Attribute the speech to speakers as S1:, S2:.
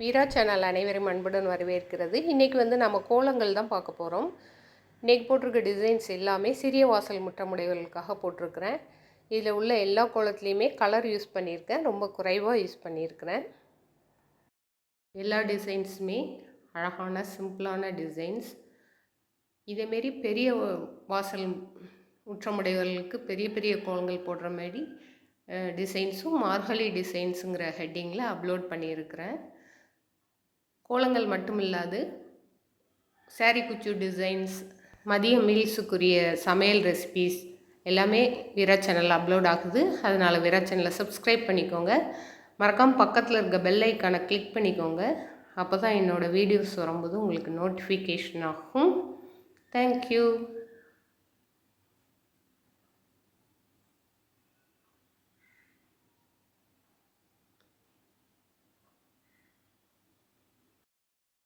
S1: வீரா channel அனைவரும் அன்புடன் வரவேற்கிறது. இன்றைக்கி நம்ம கோலங்கள் தான் பார்க்க போகிறோம். இன்றைக்கி போட்டிருக்க டிசைன்ஸ் எல்லாமே சிறிய வாசல் முற்றமுடையவர்களுக்காக போட்டிருக்கிறேன். இதில் உள்ள எல்லா கோலத்துலேயுமே கலர் யூஸ் பண்ணியிருக்கேன், ரொம்ப குறைவாக யூஸ் பண்ணியிருக்கிறேன். எல்லா டிசைன்ஸுமே அழகான சிம்பிளான டிசைன்ஸ். இதேமாரி பெரிய வாசல் முற்றமுடையவர்களுக்கு பெரிய பெரிய கோலங்கள் போடுற மாதிரி டிசைன்ஸும் மார்கழி டிசைன்ஸுங்கிற ஹெட்டிங்கில் அப்லோட் பண்ணியிருக்கிறேன். கோலங்கள் மட்டும் இல்லாது சாரீ குச்சு டிசைன்ஸ், மதிய மீல்ஸுக்குரிய சமையல் ரெசிபீஸ் எல்லாமே வீரா சேனலில் அப்லோட் ஆகுது. அதனால் வீரா சேனலை சப்ஸ்கிரைப் பண்ணிக்கோங்க. மறக்காமல் பக்கத்தில் இருக்க பெல் ஐக்கானை கிளிக் பண்ணிக்கோங்க. அப்போ தான் என்னோடய வீடியோஸ் வரும்போது உங்களுக்கு நோட்டிஃபிகேஷன் ஆகும். தேங்க்யூ.